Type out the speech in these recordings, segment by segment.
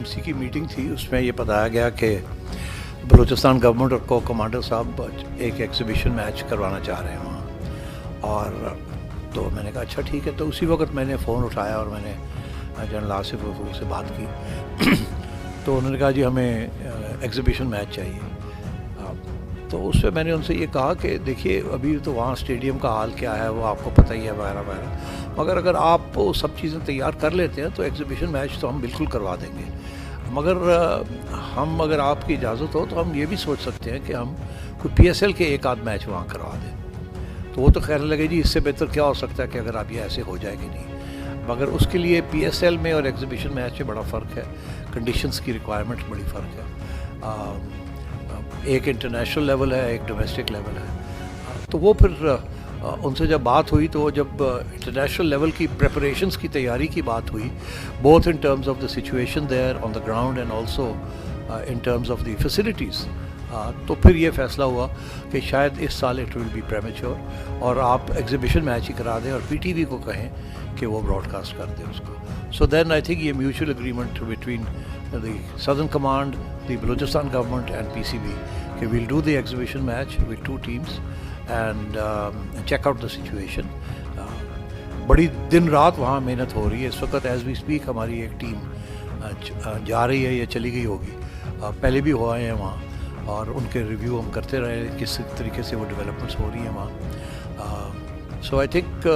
MC کی meeting تھی, اس میں یہ بتایا گیا کہ بلوچستان گورنمنٹ کو کمانڈر صاحب ایک ایگزیبیشن میچ کروانا چاہ رہے ہیں وہاں. اور تو میں نے کہا اچھا ٹھیک ہے. تو اسی وقت میں نے فون اٹھایا اور میں نے جنرل آصف غفور سے بات کی. تو انہوں نے کہا جی ہمیں ایگزیبیشن میچ چاہیے. تو اس پہ میں نے ان سے یہ کہا کہ دیکھیے ابھی تو وہاں اسٹیڈیم کا حال کیا ہے وہ آپ کو پتہ ہی ہے وغیرہ وغیرہ, مگر اگر آپ وہ سب چیزیں تیار کر لیتے ہیں تو ایگزیبیشن میچ تو ہم بالکل کروا دیں گے. مگر ہم اگر آپ کی اجازت ہو تو ہم یہ بھی سوچ سکتے ہیں کہ ہم کوئی PSL کے ایک آدھ میچ وہاں کروا دیں. تو وہ تو کہنے لگے جی اس سے بہتر کیا ہو سکتا ہے کہ اگر آپ یہ ایسے ہو جائے گی نہیں. مگر اس کے لیے PSL میں اور ایگزیبیشن میچ میں بڑا فرق ہے, کنڈیشنز کی ریکوائرمنٹ بڑی فرق ہے. ایک انٹرنیشنل لیول ہے, ایک ڈومیسٹک لیول ہے. تو وہ پھر ان سے جب بات ہوئی تو جب انٹرنیشنل لیول کی پریپریشنز کی تیاری کی بات ہوئی, both in terms of the situation their on the ground and also in terms of the facilities, تو پھر یہ فیصلہ ہوا کہ شاید اس سال اٹ ول بی پریمیچور اور آپ ایگزیبیشن میچ ہی کرا دیں اور PTV کو کہیں کہ وہ براڈ کاسٹ کر دیں اس کو. سو دین آئی تھنک یہ mutual agreement between the southern command, the Balochistan government and PCB کہ we'll do the exhibition match with 2 teams and check out the situation. بڑی دن رات وہاں محنت ہو رہی ہے اس وقت. ایز وی اسپیک ہماری ایک ٹیم جا رہی ہے یا چلی گئی ہوگی, پہلے بھی ہو آئے ہیں وہاں اور ان کے ریویو ہم کرتے رہے کس طریقے سے وہ ڈیولپمنٹس ہو رہی ہیں وہاں. So I think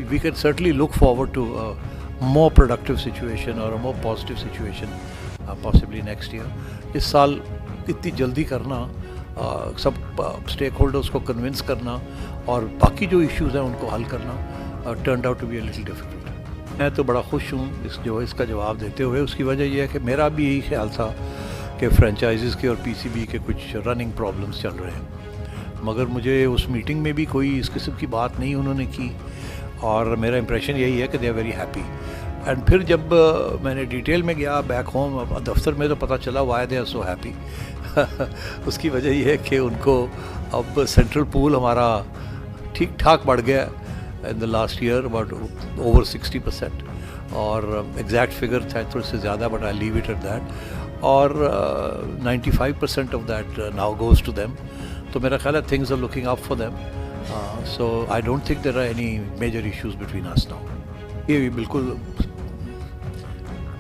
we can certainly look forward to more productive situation اور more positive situation possibly next year. اس سال اتنی جلدی کرنا, سب اسٹیک ہولڈرس کو کنونس کرنا اور باقی جو ایشوز ہیں ان کو حل کرنا turned out to be a little difficult. میں تو بڑا خوش ہوں اس کا جواب دیتے ہوئے. اس کی وجہ یہ ہے کہ میرا بھی یہی خیال تھا کہ فرینچائزز کے اور PCB کے کچھ رننگ پرابلمس چل رہے ہیں, مگر مجھے اس میٹنگ میں بھی کوئی اس قسم کی بات نہیں انہوں نے کی اور میرا امپریشن یہی ہے کہ they are very happy. And پھر جب میں نے ڈیٹیل میں گیا بیک ہوم دفتر میں تو پتہ چلا why they are so happy. اس کی وجہ یہ ہے کہ ان کو اب سینٹرل پول ہمارا ٹھیک ٹھاک بڑھ گیا in the last year about over 60%, اور ایگزیکٹ فگر تھا تھوڑے سے زیادہ but I leave it at that, اور 95% of that now goes to them. تو میرا خیال ہے things are looking up for them. So I don't think there are any major issues between us now. یہ بالکل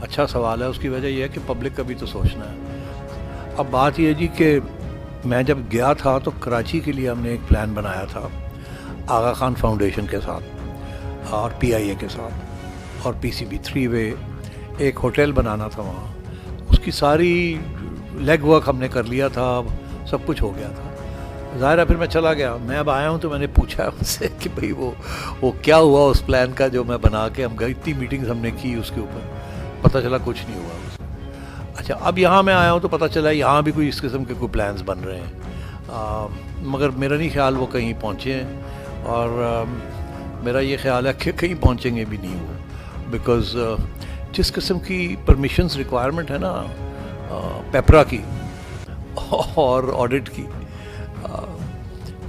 اچھا سوال ہے. اس کی وجہ یہ ہے کہ پبلک کا بھی تو سوچنا ہے. اب بات یہ ہے جی کہ میں جب گیا تھا تو کراچی کے لیے ہم نے ایک پلان بنایا تھا آغا خان فاؤنڈیشن کے ساتھ اور PIA کے ساتھ اور PCB 3 way ایک ہوٹل بنانا تھا وہاں. اس کی ساری لیگ ورک ہم نے کر لیا تھا, سب کچھ ہو گیا تھا. ظاہر ہے پھر میں چلا گیا. میں اب آیا ہوں تو میں نے پوچھا ان سے کہ بھئی وہ کیا ہوا اس پلان کا جو میں بنا کے ہم گئے, اتنی میٹنگز ہم نے کی اس کے اوپر, پتہ چلا کچھ نہیں ہوا اس میں. اچھا اب یہاں میں آیا ہوں تو پتہ چلا یہاں بھی کوئی اس قسم کے کوئی پلانز بن رہے ہیں, مگر میرا نہیں خیال وہ کہیں پہنچے ہیں, اور میرا یہ خیال ہے کہ کہیں پہنچیں گے بھی نہیں وہ, بیکاز جس قسم کی پرمیشنز ریکوائرمنٹ ہے نا پیپرا کی اور آڈٹ کی,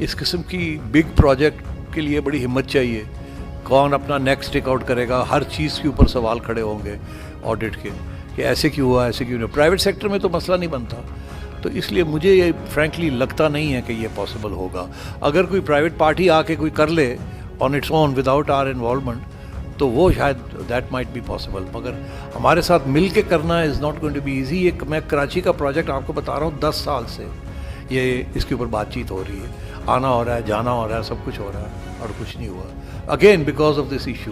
اس قسم کی بگ پروجیکٹ کے لیے بڑی ہمت چاہیے. کون اپنا نیکسٹ ٹیک آؤٹ کرے گا, ہر چیز کے اوپر سوال کھڑے ہوں گے آڈٹ کے کہ ایسے کیوں ہوا, ایسے کیوں نہیں. پرائیویٹ سیکٹر میں تو مسئلہ نہیں بنتا, تو اس لیے مجھے یہ فرینکلی لگتا نہیں ہے کہ یہ پاسبل ہوگا. اگر کوئی پرائیویٹ پارٹی آ کے کوئی کر لے on its own without our involvement تو وہ شاید دیٹ مائٹ بی پاسبل, مگر ہمارے ساتھ مل کے کرنا is not going to be easy. ایک میں کراچی کا پروجیکٹ آپ کو بتا رہا ہوں 10 سال سے یہ اس کے اوپر بات چیت ہو رہی ہے, آنا ہو رہا ہے, جانا ہو رہا ہے, سب کچھ ہو رہا ہے اور کچھ نہیں ہوا. Again because of this issue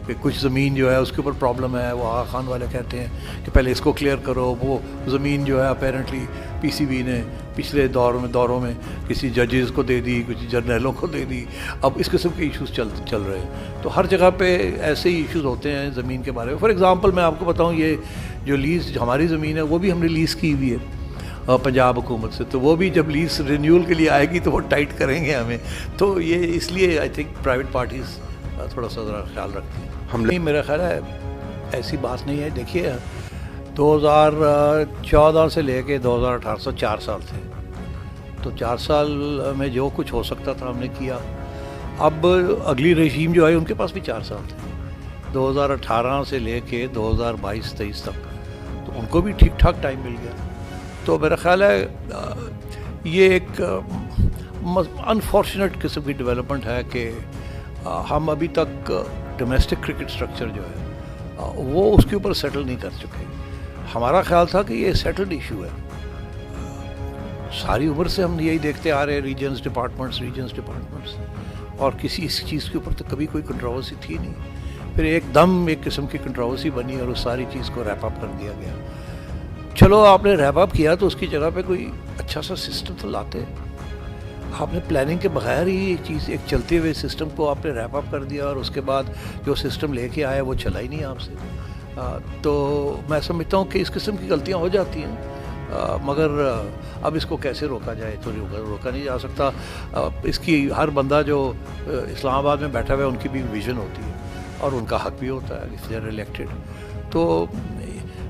کہ کچھ زمین جو ہے اس کے اوپر پرابلم ہے. وہ آغا خان والے کہتے ہیں کہ پہلے اس کو کلیئر کرو. وہ زمین جو ہے اپیرنٹلی PCB نے پچھلے دوروں میں کسی ججز کو دے دی, کچھ جرنیلوں کو دے دی. اب اس قسم کے ایشوز چل رہے ہیں. تو ہر جگہ پہ ایسے ہی ایشوز ہوتے ہیں زمین کے بارے میں. فار ایگزامپل میں آپ کو بتاؤں, یہ جو لیز ہماری زمین ہے وہ بھی ہم نے لیز کی ہوئی ہے پنجاب حکومت سے, تو وہ بھی جب لیز رینیول کے لیے آئے گی تو وہ ٹائٹ کریں گے ہمیں. تو یہ اس لیے آئی تھنک پرائیویٹ پارٹیز تھوڑا سا ذرا خیال رکھتی ہیں. ہم نہیں, میرا خیال ہے ایسی بات نہیں ہے. دیکھیے 2014 سے لے کے 2018 سے 4 سال تھے, تو 4 سال میں جو کچھ ہو سکتا تھا ہم نے کیا. اب اگلی رژیم جو آئی ان کے پاس بھی 4 سال تھے, 2018 سے لے کے 2022-23 تک تو ان کو بھی ٹھیک ٹھاک ٹائم مل گیا. تو میرا خیال ہے یہ ایک انفارچونیٹ قسم کی ڈیولپمنٹ ہے کہ ہم ابھی تک ڈومیسٹک کرکٹ سٹرکچر جو ہے وہ اس کے اوپر سیٹل نہیں کر چکے. ہمارا خیال تھا کہ یہ سیٹلڈ ایشو ہے. ساری عمر سے ہم یہی دیکھتے آ رہے ہیں ریجنز ڈپارٹمنٹس, اور کسی اس چیز کے اوپر تو کبھی کوئی کنٹروورسی تھی نہیں. پھر ایک دم ایک قسم کی کنٹروورسی بنی اور اس ساری چیز کو ریپ اپ کر دیا گیا. چلو آپ نے ریپ اپ کیا تو اس کی جگہ پہ کوئی اچھا سا سسٹم تو لاتے. آپ نے پلاننگ کے بغیر ہی ایک چیز, ایک چلتے ہوئے سسٹم کو آپ نے ریپ اپ کر دیا, اور اس کے بعد جو سسٹم لے کے آیا وہ چلا ہی نہیں آپ سے. تو میں سمجھتا ہوں کہ اس قسم کی غلطیاں ہو جاتی ہیں, مگر اب اس کو کیسے روکا جائے, تو روکا نہیں جا سکتا. اس کی ہر بندہ جو اسلام آباد میں بیٹھا ہوا ہے ان کی بھی ویژن ہوتی ہے اور ان کا حق بھی ہوتا ہے if they are elected. تو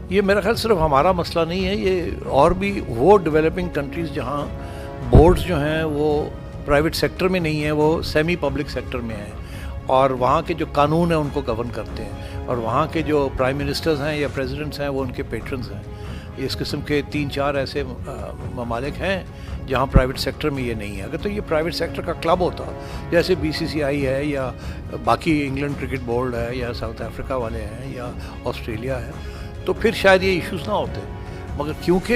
یہ میرا خیال صرف ہمارا مسئلہ نہیں ہے, یہ اور بھی وہ ڈیولپنگ کنٹریز جہاں بورڈز جو ہیں وہ پرائیویٹ سیکٹر میں نہیں ہیں, وہ سیمی پبلک سیکٹر میں ہیں, اور وہاں کے جو قانون ہیں ان کو گورن کرتے ہیں, اور وہاں کے جو پرائم منسٹرز ہیں یا پریزیڈنٹس ہیں وہ ان کے پیٹرنز ہیں. اس قسم کے 3-4 ایسے ممالک ہیں جہاں پرائیویٹ سیکٹر میں یہ نہیں ہے. اگر تو یہ پرائیویٹ سیکٹر کا کلب ہوتا جیسے BCCI ہے یا باقی انگلینڈ کرکٹ بورڈ ہے یا ساؤتھ افریقہ والے ہیں یا آسٹریلیا ہے, تو پھر شاید یہ ایشوز نہ ہوتے. مگر کیونکہ